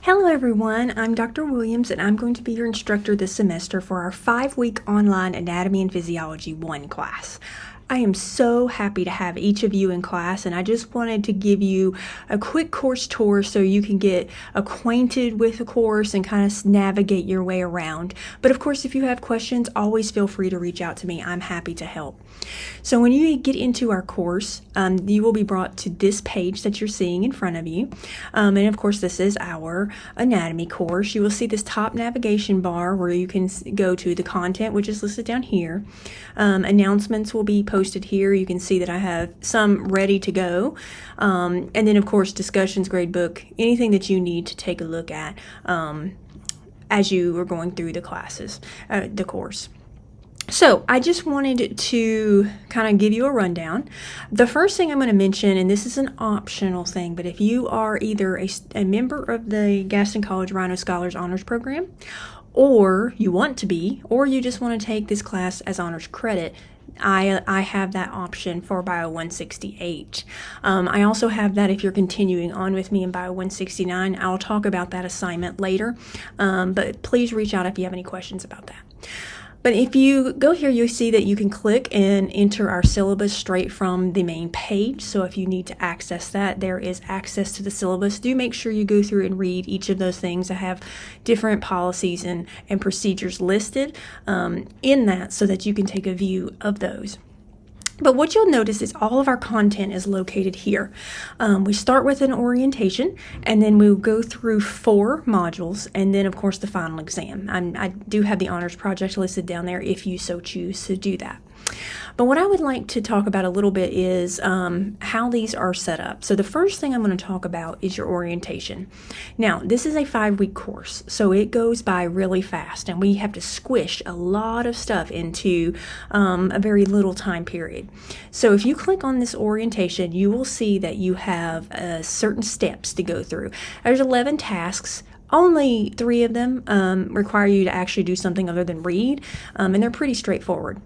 Hello everyone, I'm Dr. Williams and I'm going to be your instructor this semester for our 5-week online Anatomy and Physiology 1 class. I am so happy to have each of you in class, and I just wanted to give you a quick course tour so you can get acquainted with the course and kind of navigate your way around. But of course, if you have questions, always feel free to reach out to me. I'm happy to help. So when you get into our course, you will be brought to this page that you're seeing in front of you. And of course, this is our anatomy course. You will see this top navigation bar where you can go to the content, which is listed down here. Announcements will be posted here. You can see that I have some ready to go. And then, of course, discussions, gradebook, anything that you need to take a look at as you are going through the classes, the course. So I just wanted to kind of give you a rundown. The first thing I'm going to mention, and this is an optional thing, but if you are either a member of the Gaston College Rhino Scholars Honors Program, or you want to be, or you just want to take this class as honors credit, I have that option for BIO-168. I also have that if you're continuing on with me in BIO-169. I'll talk about that assignment later, but please reach out if you have any questions about that. But if you go here, you'll see that you can click and enter our syllabus straight from the main page. So if you need to access that, there is access to the syllabus. Do make sure you go through and read each of those things. I have different policies and procedures listed in that so that you can take a view of those. But what you'll notice is all of our content is located here. We start with an orientation, and then we'll go through 4 modules, and then of course the final exam. I do have the honors project listed down there if you so choose to do that. But what I would like to talk about a little bit is how these are set up. So the first thing I'm going to talk about is your orientation. Now, this is a 5-week course, so it goes by really fast, and we have to squish a lot of stuff into a very little time period. So if you click on this orientation, you will see that you have certain steps to go through. There's 11 tasks. Only 3 of them require you to actually do something other than read, and they're pretty straightforward.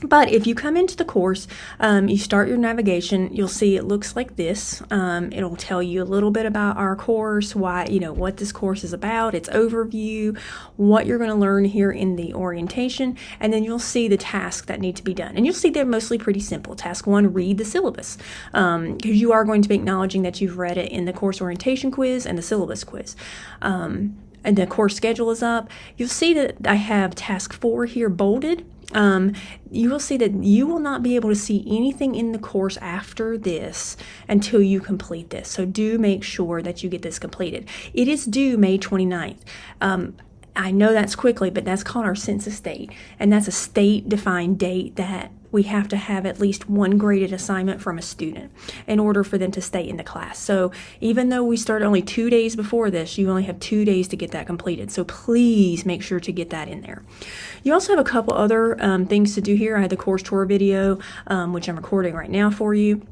But if you come into the course, you start your navigation, you'll see it looks like this. It'll tell you a little bit about our course, why, what this course is about, its overview, what you're going to learn here in the orientation, and then you'll see the tasks that need to be done. And you'll see they're mostly pretty simple. Task 1, read the syllabus, because you are going to be acknowledging that you've read it in the course orientation quiz and the syllabus quiz. And the course schedule is up. You'll see that I have task 4 here bolded. You will see that you will not be able to see anything in the course after this until you complete this. So do make sure that you get this completed. It is due May 29th. I know that's quickly, but that's called our census date, and that's a state-defined date that we have to have at least 1 graded assignment from a student in order for them to stay in the class. So even though we start only 2 days before this, you only have 2 days to get that completed. So please make sure to get that in there. You also have a couple other things to do here. I had the course tour video, which I'm recording right now for you.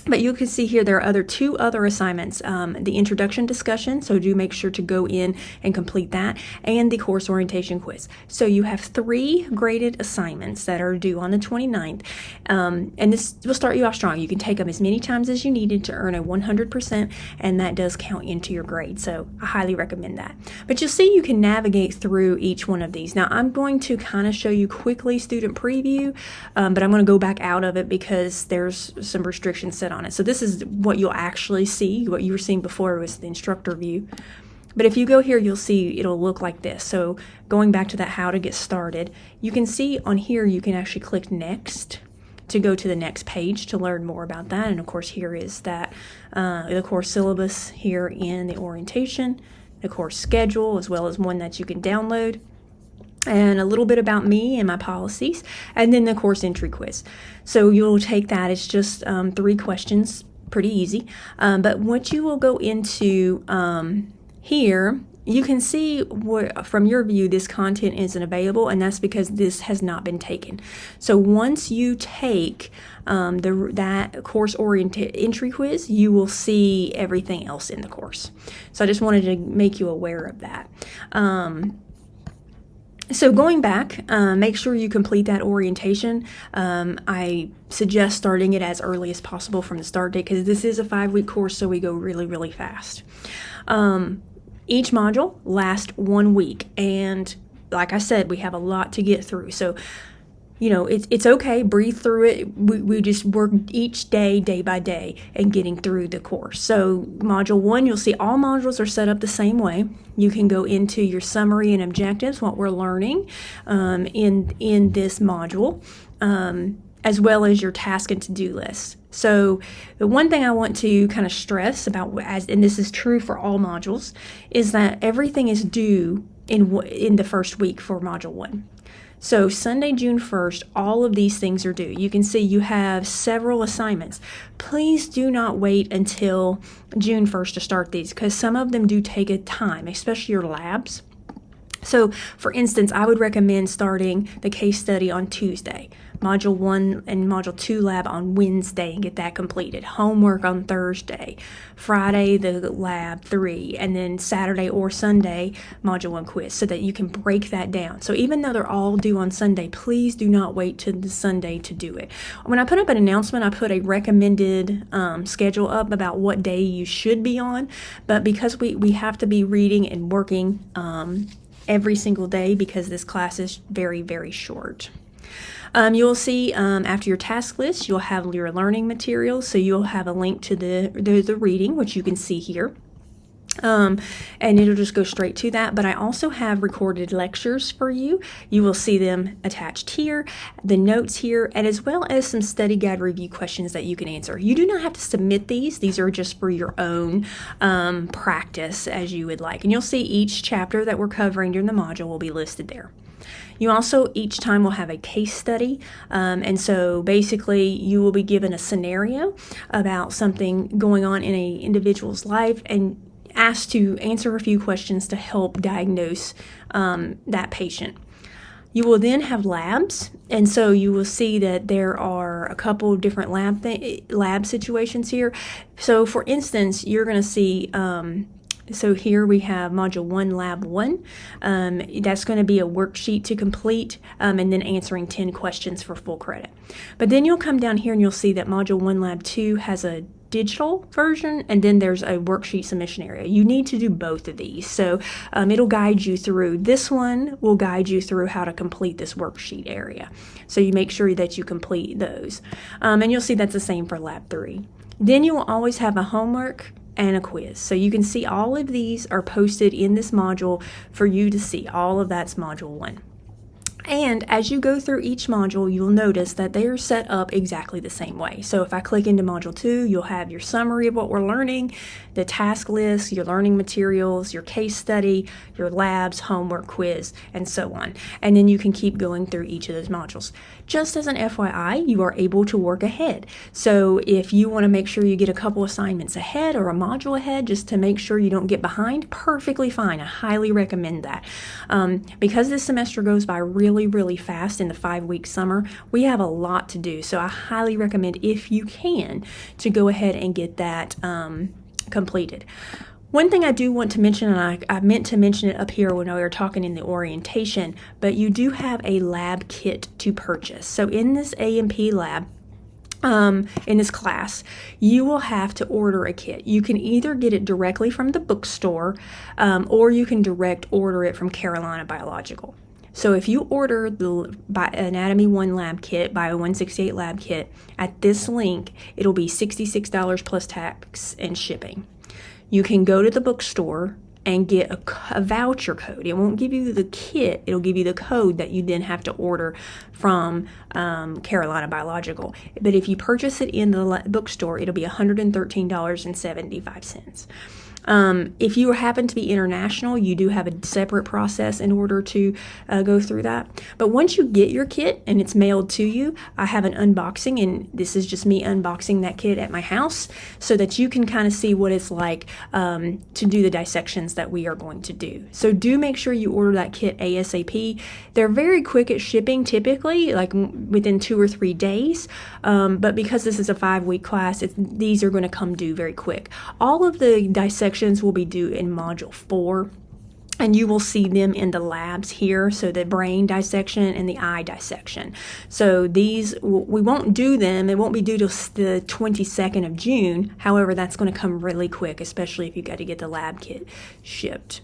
But you can see here there are 2 other assignments, the introduction discussion, so do make sure to go in and complete that, and the course orientation quiz. So you have 3 graded assignments that are due on the 29th, and this will start you off strong. You can take them as many times as you needed to earn a 100%, and that does count into your grade, so I highly recommend that. But you'll see you can navigate through each one of these. Now I'm going to kind of show you quickly student preview, but I'm going to go back out of it because there's some restrictions set on it. So this is what you'll actually see. What you were seeing before was the instructor view. But if you go here, you'll see it'll look like this. So going back to that how to get started, you can see on here you can actually click next to go to the next page to learn more about that. And of course here is that the course syllabus here in the orientation, the course schedule, as well as one that you can download, and a little bit about me and my policies, and then the course entry quiz. So you'll take that. It's just 3 questions, pretty easy. But once you will go into here, you can see from your view this content isn't available, and that's because this has not been taken. So once you take that course entry quiz, you will see everything else in the course. So I just wanted to make you aware of that. So going back, make sure you complete that orientation. I suggest starting it as early as possible from the start date because this is a 5-week course, so we go really, really fast. Each module lasts 1 week, and like I said, we have a lot to get through. So, you know, it's okay, breathe through it. We just work each day by day, and getting through the course. So module 1, you'll see all modules are set up the same way. You can go into your summary and objectives, what we're learning in this module, as well as your task and to-do list. So the one thing I want to kind of stress about, and this is true for all modules, is that everything is due in the first week for module 1. So Sunday, June 1st, all of these things are due. You can see you have several assignments. Please do not wait until June 1st to start these because some of them do take a time, especially your labs. So for instance, I would recommend starting the case study on Tuesday, Module 1 and Module 2 lab on Wednesday and get that completed, homework on Thursday, Friday the lab 3, and then Saturday or Sunday Module 1 quiz so that you can break that down. So even though they're all due on Sunday, please do not wait till the Sunday to do it. When I put up an announcement, I put a recommended schedule up about what day you should be on, but because we have to be reading and working every single day because this class is very, very short. You'll see after your task list, you'll have your learning materials. So you'll have a link to the reading, which you can see here. And it'll just go straight to that. But I also have recorded lectures for you. You will see them attached here, the notes here, and as well as some study guide review questions that you can answer. You do not have to submit these. These are just for your own practice as you would like. And you'll see each chapter that we're covering during the module will be listed there. You also each time will have a case study, and so basically you will be given a scenario about something going on in an individual's life and asked to answer a few questions to help diagnose that patient. You will then have labs, and so you will see that there are a couple of different lab situations here. So for instance, you're going to see so here we have Module 1, Lab 1. That's going to be a worksheet to complete and then answering 10 questions for full credit. But then you'll come down here and you'll see that Module 1, Lab 2 has a digital version, and then there's a worksheet submission area. You need to do both of these. So it'll guide you through. This one will guide you through how to complete this worksheet area. So you make sure that you complete those. And you'll see that's the same for Lab 3. Then you will always have a homework and a quiz. So you can see all of these are posted in this module for you to see. All of that's Module 1. And as you go through each module, you'll notice that they are set up exactly the same way. So if I click into Module 2, you'll have your summary of what we're learning, the task list, your learning materials, your case study, your labs, homework, quiz, and so on. And then you can keep going through each of those modules. Just as an FYI, you are able to work ahead. So if you want to make sure you get a couple assignments ahead or a module ahead just to make sure you don't get behind, perfectly fine. I highly recommend that. Because this semester goes by really fast in the 5-week summer, we have a lot to do. So I highly recommend, if you can, to go ahead and get that completed. One thing I do want to mention, and I meant to mention it up here when we were talking in the orientation, but you do have a lab kit to purchase. So in this A&P lab, in this class, you will have to order a kit. You can either get it directly from the bookstore, or you can direct order it from Carolina Biological. So if you order the Anatomy 1 lab kit, BIO-168 lab kit, at this link, it'll be $66 plus tax and shipping. You can go to the bookstore and get a voucher code. It won't give you the kit, it'll give you the code that you then have to order from Carolina Biological. But if you purchase it in the bookstore, it'll be $113.75. If you happen to be international, you do have a separate process in order to go through that. But once you get your kit and it's mailed to you, I have an unboxing, and this is just me unboxing that kit at my house so that you can kind of see what it's like to do the dissections that we are going to do. So do make sure you order that kit ASAP. They're very quick at shipping, typically, like within 2 or 3 days. But because this is a 5-week class, these are going to come due very quick. All of the dissections will be due in Module 4. and you will see them in the labs here, so the brain dissection and the eye dissection. So these, we won't do them, it won't be due till the 22nd of June. However, that's going to come really quick, especially if you got to get the lab kit shipped.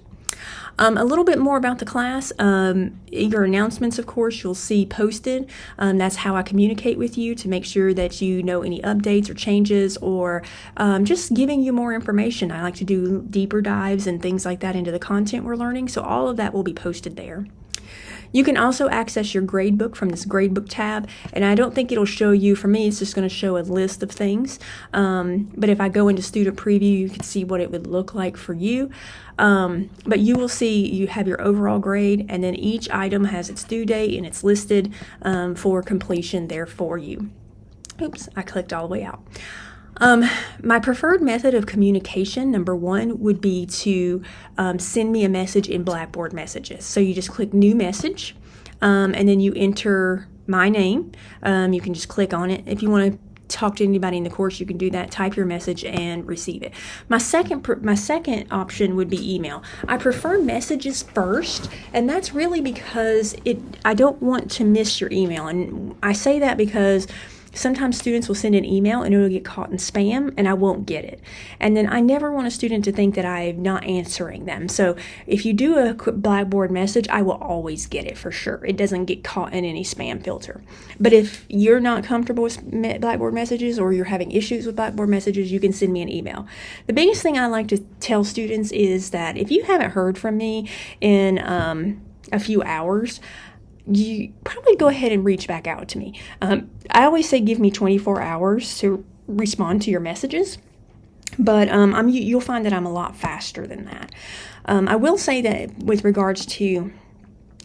A little bit more about the class. Your announcements, of course, you'll see posted. That's how I communicate with you, to make sure that you know any updates or changes, or just giving you more information. I like to do deeper dives and things like that into the content we're learning, so all of that will be posted there. You can also access your gradebook from this gradebook tab, and I don't think it'll show you, for me it's just going to show a list of things, but if I go into student preview you can see what it would look like for you. But you will see you have your overall grade, and then each item has its due date and it's listed for completion there for you. Oops, I clicked all the way out. My preferred method of communication, number one, would be to send me a message in Blackboard Messages. So you just click New Message, and then you enter my name. You can just click on it. If you want to talk to anybody in the course, you can do that. Type your message and receive it. My second option would be email. I prefer messages first, and that's really because I don't want to miss your email. And I say that because sometimes students will send an email and it'll get caught in spam and I won't get it. And then I never want a student to think that I'm not answering them. So if you do a Blackboard message, I will always get it for sure. It doesn't get caught in any spam filter. But if you're not comfortable with Blackboard messages, or you're having issues with Blackboard messages, you can send me an email. The biggest thing I like to tell students is that if you haven't heard from me in a few hours, you probably go ahead and reach back out to me. I always say give me 24 hours to respond to your messages, but you'll find that I'm a lot faster than that. I will say that with regards to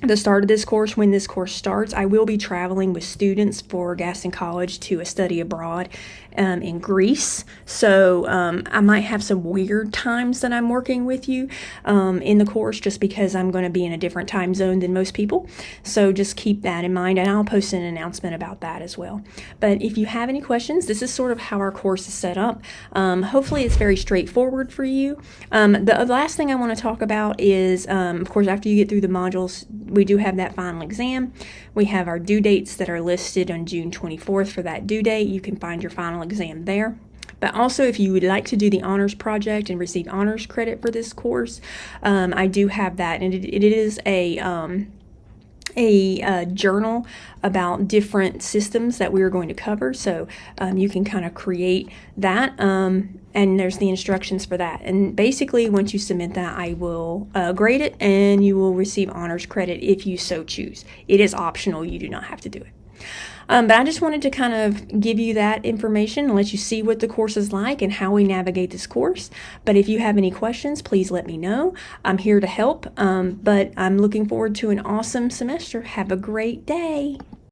the start of this course, when this course starts, I will be traveling with students for Gaston College to a study abroad in Greece. So I might have some weird times that I'm working with you in the course, just because I'm going to be in a different time zone than most people. So just keep that in mind, and I'll post an announcement about that as well. But if you have any questions, this is sort of how our course is set up. Hopefully it's very straightforward for you. The last thing I want to talk about is, of course, after you get through the modules, we do have that final exam. We have our due dates that are listed on June 24th for that due date. You can find your final exam there. But also, if you would like to do the honors project and receive honors credit for this course, I do have that, and it is a journal about different systems that we are going to cover. So you can kind of create that, and there's the instructions for that. And basically, once you submit that, I will grade it, and you will receive honors credit if you so choose. It is optional. You do not have to do it. But I just wanted to kind of give you that information and let you see what the course is like and how we navigate this course. But if you have any questions, please let me know. I'm here to help, but I'm looking forward to an awesome semester. Have a great day.